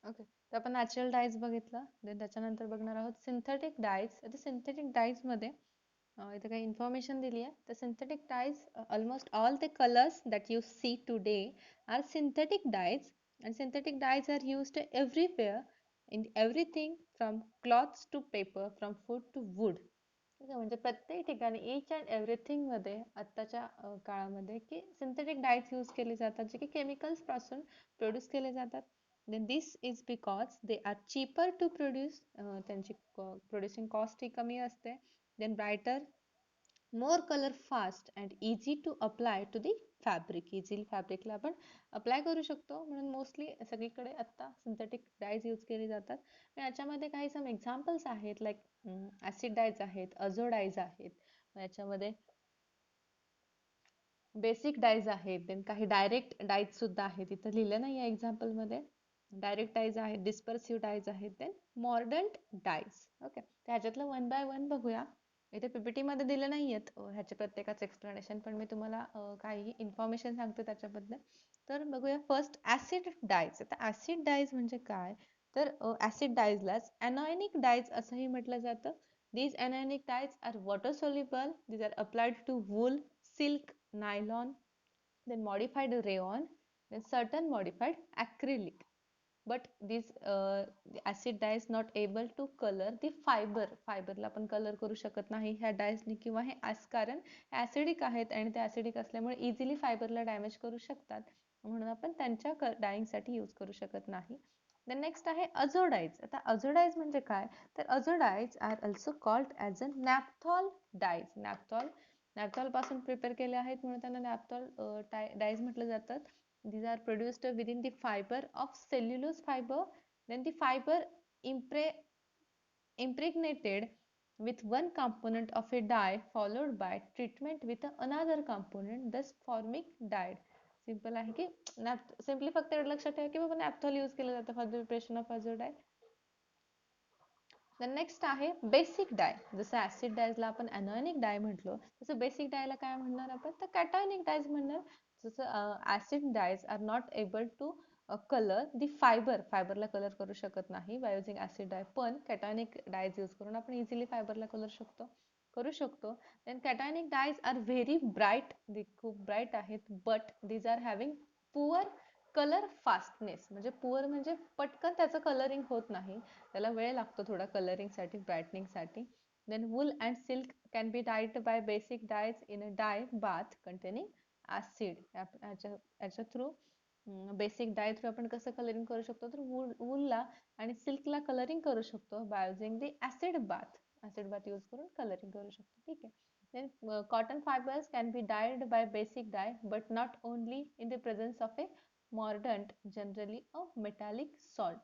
Okay. तर आपण natural dyes बघितलं. देन त्याच्यानंतर बघणार आहोत सिंथेटिक डायज. आता सिंथेटिक डायजमध्ये इथे काही इन्फॉर्मेशन दिली आहे. तर synthetic dyes almost all the colours that you see today are synthetic dyes. And synthetic dyes are used everywhere in everything from cloths to paper, from food to wood. ठीक आहे, म्हणजे प्रत्येक ठिकाणी इच अँड एव्हरीथिंग मध्ये आत्ताच्या काळामध्ये की synthetic dyes use केले जातात जे की केमिकल्स पासून प्रोड्यूस केले जातात. Then this is because they are cheaper to produce. त्यांची प्रोड्युसिंग कॉस्ट ही कमी असते. Then brighter, more colour fast and easy to apply to the fabric. Easily फॅब्रिकला आपण अप्लाय करू शकतो, म्हणून मोस्टली सगळीकडे आत्ता सिंथेटिक डायज यूज केले जातात. याच्यामध्ये काही सम एक्झाम्पल्स आहेत, लाईक ॲसिड डायज आहेत, अझो डायज आहेत, याच्यामध्ये बेसिक डायज आहेत, देन काही डायरेक्ट डायज सुद्धा आहेत. इथं लिहिलं नाही आहे एक्झाम्पलमध्ये. डायरेक्ट डायज आहेत, डिस्पर्सिव्ह डायज आहेत, देन मॉर्डंट डायज. ओके, ह्याच्यातलं वन बाय वन बघूया. इथे पीपीटी मध्ये दिलं नाही आहेत ह्याचे प्रत्येकाचं एक्सप्लेनेशन, पण मी तुम्हाला काही इन्फॉर्मेशन सांगते त्याच्याबद्दल. तर बघूया फर्स्ट ॲसिड डायज. आता ॲसिड डायज म्हणजे काय, तर ॲसिड डायजलाच ॲनॉयनिक डायज असंही म्हटलं जातं. These anionic dyes are water soluble. These are applied to wool, silk, nylon, then modified rayon, then certain modified acrylic. But these the acid dye is not able to color the fiber. फायबरला आपण colour करू शकत नाही ह्या डायसनी, किंवा हे कारण acidic आहेत आणि ते ऍसिडिक असल्यामुळे इझिली फायबरला डॅमेज करू शकतात, म्हणून आपण त्यांच्या डायिंगसाठी यूज करू शकत नाही. देन नेक्स्ट आहे अझोडाइज. आता अझोडाइज म्हणजे काय, तर azo dyes are also called as a naphthol dyes. Naphthol पासून प्रिपेअर केले आहेत म्हणून त्यांना नॅपथॉल डायज म्हटलं जातं. These are produced within the fiber of cellulose fiber. Then the fiber impre impregnated with one component of a dye followed by treatment with another component, thus forming dye. Simple आहे की simply फक्त एवढं लक्षात ठेवा की बाबा नॅपथॉल use केलं जातं for the preparation of azo dye. The next आहे बेसिक डाय. जसं ऍसिड डायजला आपण ॲनॉयनिक डाय म्हटलो, तसं बेसिक डायला काय म्हणणार आपण, तर कॅटायनिक डायज म्हणणार. जसं acid dyes are not able to colour the फायबरला कलर करू शकत नाही बाय युझिंग ऍसिड डाय, पण कॅटायनिक डायज यूज करून आपण इझिली फायबरला करू शकतो. Then cationic dyes are very bright, खूप ब्राईट आहेत, but these are having poor colour fastness. म्हणजे पुअर म्हणजे पटकन त्याचं कलरिंग होत नाही, त्याला वेळ लागतो थोडा कलरिंगसाठी, ब्राईटनिंगसाठी. Then wool and silk can be dyed by basic dyes in a dye bath containing acid. याच्या थ्रू बेसिक डाय थ्रू आपण कसं कलरिंग करू शकतो, तर वूलला आणि सिल्कला कलरिंग करू शकतो by using the acid bath use करून कलरिंग करू शकतो. ठीक आहे. Then cotton fibres can be dyed by basic dye, but not only in the presence of a mordant, generally a metallic salt.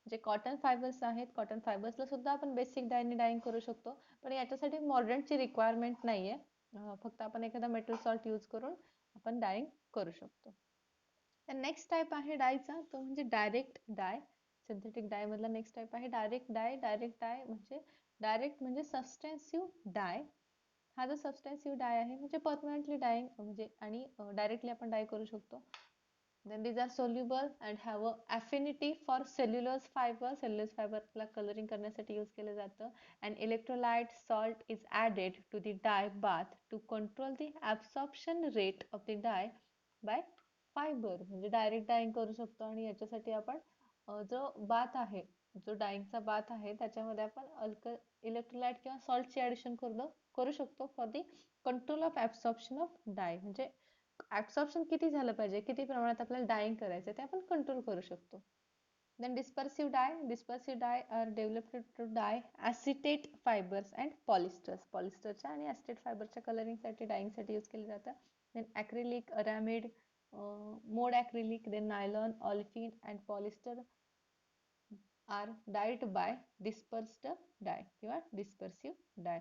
जे कॉटन फायबर्स आहेत, cotton फायबर्सला सुद्धा आपण बेसिक डायने डायिंग करू शकतो, पण याच्यासाठी मॉर्डंटची रिक्वायरमेंट नाहीये. फक्त आपण एखादा मेटल सॉल्ट यूज करून आपण डायिंग करू शकतो. नेक्स्ट टाईप आहे डायचा, तो म्हणजे डायरेक्ट डाय. सिंथेटिक डाय मधला नेक्स्ट टाईप आहे डायरेक्ट डाय. डायरेक्ट म्हणजे सबस्टेन्सिव्ह डाय. हा जो सबस्टेन्सिव्ह डाय आहे म्हणजे परमनंटली डायिंग म्हणजे आणि डायरेक्टली आपण डाय करू शकतो. Then these are soluble and have a affinity for cellulose fiber. Cellulose fiber ला coloring करण्यासाठी यूज केलं जातं. And electrolyte salt is added to the dye bath to control the absorption rate of the dye by fiber. म्हणजे direct dying करू शकतो, आणि याच्यासाठी आपण जो बाथ आहे, जो डायिंगचा बाथ आहे, त्याच्यामध्ये आपण इलेक्ट्रोलाइट किंवा सॉल्टची ऍडिशन करू शकतो for the control of absorption of dye. म्हणजे ऍब्सॉर्प्शन किती झालं पाहिजे, किती प्रमाणात आपल्याला डायिंग करायचं ते आपण कंट्रोल करू शकतो. Then dispersive dye are developed to dye acetate fibres and पॉलिस्टरच्या आणि ऍसिटेट फायबरच्या कलरिंगसाठी डायिंगसाठी यूज केले जातात. Then acrylic, aramid, mod acrylic, then nylon, olefin and polyester are dyed by dispersed dye किंवा डिस्पर्सिव्ह डाय.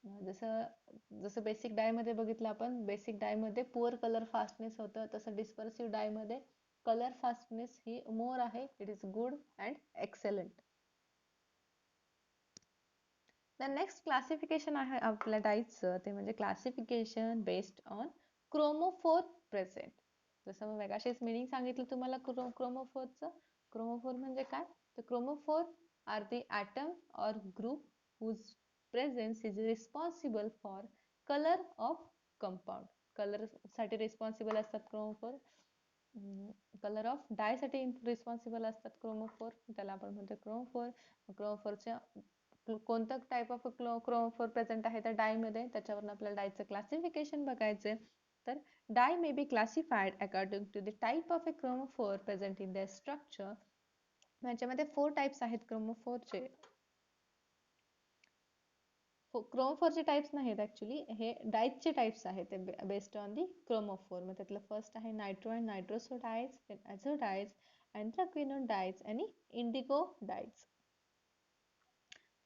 जसं बेसिक डाय मध्ये बघितलं आपण, बेसिक डाय मध्ये पुअर कलर फास्टनेस होतं, तसं डिस्पर्सिव्ह डाय मध्ये कलर फास्टनेस ही मोर आहे. It is good and एक्सेलंट. The next classification आहे आपल्या डायचं, ते म्हणजे classification based on chromophore present. जसं मग वेगाशीच मिनिंग सांगितलं तुम्हाला क्रोमोफोरचं. क्रोमोफोर म्हणजे काय? तर chromophore are the atom or group whose presence is responsible for color of compound. Colour साठी रिस्पॉन्सिबल असतात क्रोमोफोर. कलर ऑफ डाय साठी रिस्पॉन्सिबल असतात क्रोमोफोर, त्याला आपण म्हणतो क्रोमोफोर. क्रोमोफोरच्या कोणतं टाईप ऑफ क्रोमोफोर प्रेझेंट आहे त्या डायमध्ये, त्याच्यावरून आपल्याला डायचं क्लासिफिकेशन बघायचं. तर dye may be classified according to the type of a chromophore present in their structure. याच्यामध्ये 4 टाइप्स आहेत क्रोमोफोरचे. क्रोमोफोरचे टाइप्स नाहीत ऍक्च्युली, हे डायचे टाइप्स आहेत बेस्ड ऑन दी क्रोमोफोर. मग त्यातलं फर्स्ट आहे nitro and nitroso dyes, azo dyes, anthraquinone dyes आणि इंडिगो डायज.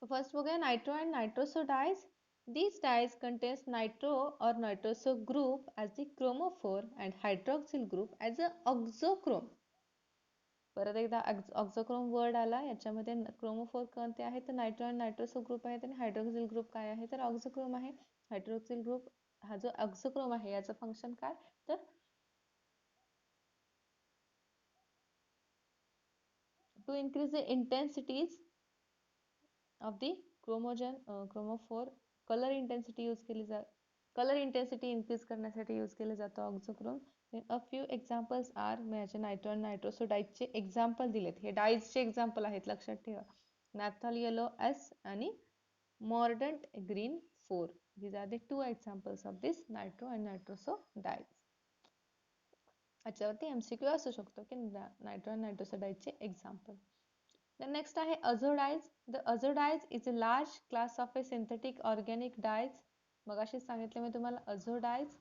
फर्स्ट बघूया nitro and nitroso dyes. These dyes contains nitro or nitroso group as the chromophore and hydroxyl group as a oxochrome. परत एकदा ऑक्झोक्रोम word आला. याच्यामध्ये chromophore कोणते आहे तर nitro आणि नायट्रोसो ग्रुप आहेत आणि हायड्रोक्सिल ग्रुप काय आहे तर ऑक्झोक्रोम आहे. हायड्रोक्सिल ग्रुप हा जो ऑक्झोक्रोम आहे याचं फंक्शन काय तर to increase the intensities of the chromophore. Colour intensity use केली कलर इंटेन्सिटी इन्क्रीज करण्यासाठी यूज केलं जातं auxochrome. A few examples are, माझ्या नायट्रो आणि नायट्रोसो डाईजचे एक्झाम्पल दिलेत. हे डाईजचे एक्झाम्पल आहेत, लक्षात ठेवा. नॅफ्थॉल येलो एस आणि मॉर्डंट green 4. These are the two examples of this nitro and nitroso dyes. याच्यावरती MCQ असू शकतो की नायट्रो आणि नायट्रोसो डाईजचे एक्झाम्पल. The next आहे azodides. The azodides is a large class of a synthetic organic dyes. मगाशी सांगितले मी तुम्हाला azodides.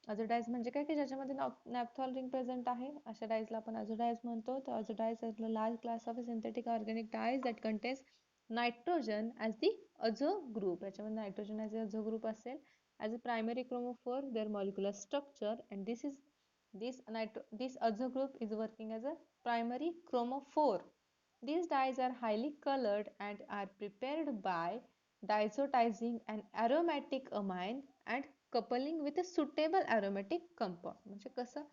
azodides म्हणजे काय की ज्याच्यामध्ये नॅफ्थॉल रिंग प्रेझेंट आहे, अशा डायजला आपण azodides म्हणतो. तर azodides is a large class of a synthetic organic dyes that contains nitrogen as the azo group. याच्यामध्ये nitrogen as a azo group असेल. As a primary chromophore, their molecular structure, and this azo group is working as a primary chromophore. These dyes are highly colored and are prepared by diazotizing an aromatic amine and coupling with a suitable aromatic compound. म्हणजे कसं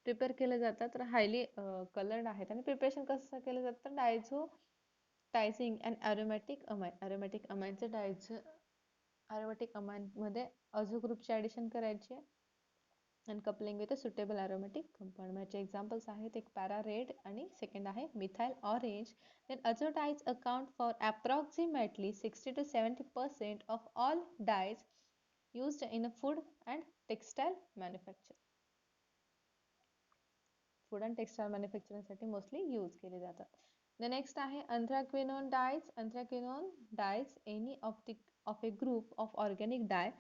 prepare केलं जातं तर highly coloured आहेत. आणि preparation कसं केलं जातं तर डायझोटायझिंग अँड अरोमॅटिक अमाइनचं अरोमॅटिक अमाइन मध्ये अझो ग्रुपची ऍडिशन करायची आहे and coupling with a suitable aromatic compound. माझे एक्झाम्पल्स आहेत, एक पॅरा रेड आणि सेकंड आहे methyl orange. Then azotides account for approximately 60 to 70% of all dyes used in a food and textile manufacture. Food and textile मॅन्युफॅक्चरिंगसाठी mostly use केले जातात. The next आहे anthraquinone dyes. Anthraquinone dyes any of a group of organic dye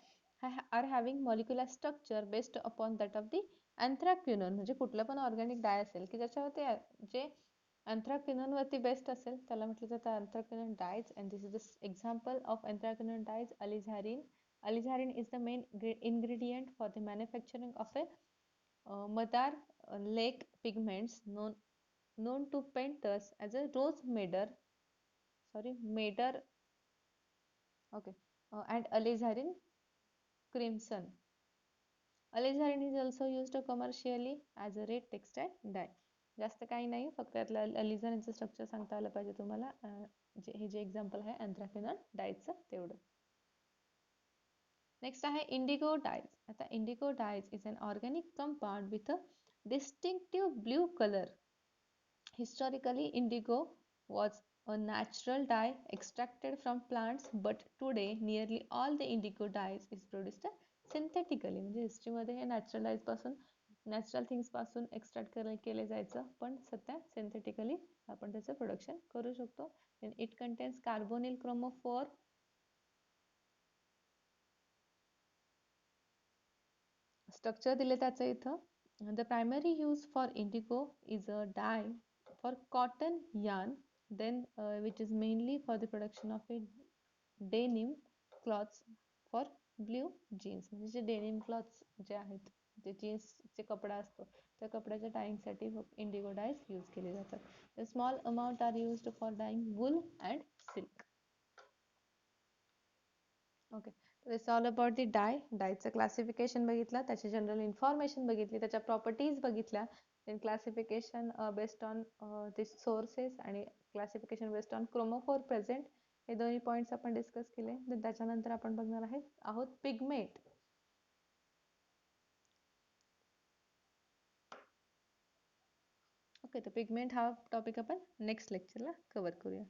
are having molecular structure based upon that of the anthraquinone. म्हणजे कुठलं पण organic डाय असेल की ज्याच्यावरती जे anthraquinone वरती बेस्ड असेल त्याला म्हटलं जातं anthraquinone dyes. And this is the example of anthraquinone dyes. Alizarin. Alizarin is the main ingredient for the manufacturing of a madar lake pigments known to painters as a rose madder, okay, and alizarin crimson. Alizarin is also used commercially as a red textile dye. जास्त काही नाही, फक्त यातलं alizarinचं structure सांगता आलं पाहिजे तुम्हाला. हे जे एक्झाम्पल आहे अँथ्राक्विनोन डायचं तेवढं. नेक्स्ट आहे इंडिगो डायज. आता indigo dyes is an organic compound with a distinctive blue color. Historically, indigo was a natural dye extracted from plants, but today nearly all the indigo dyes is produced synthetically. म्हणजे हिस्ट्रीमध्ये हे natural dyes पासून, natural things पासून extract केले जायचं, पण सध्या synthetically आपण त्याचं प्रोडक्शन करू शकतो. It contains carbonyl chromophore. Structure दिले त्याचं इथं. The primary use for indigo is a dye for cotton yarn, then which is mainly for the production of a denim cloths for blue jeans. म्हणजे जे denim clothes जे आहेत, जे जीन्सचे कपडा असतो त्या कपड्याच्या डायिंगसाठी इंडिगो डायज यूज केले जातात. The small amount are used for dyeing wool and silk. Okay. It's all about the डायचं क्लासिफिकेशन बघितलं, त्याची जनरल इन्फॉर्मेशन बघितली, त्याच्या प्रॉपर्टीज बघितल्या, then classification based on the sources आणि classification based on chromophore present, हे दोन्ही पॉईंट्स आपण डिस्कस केले. देन त्याच्यानंतर आपण बघणार आहोत पिगमेंट. ओके, तर पिगमेंट हा टॉपिक आपण नेक्स्ट लेक्चरला कव्हर करूया.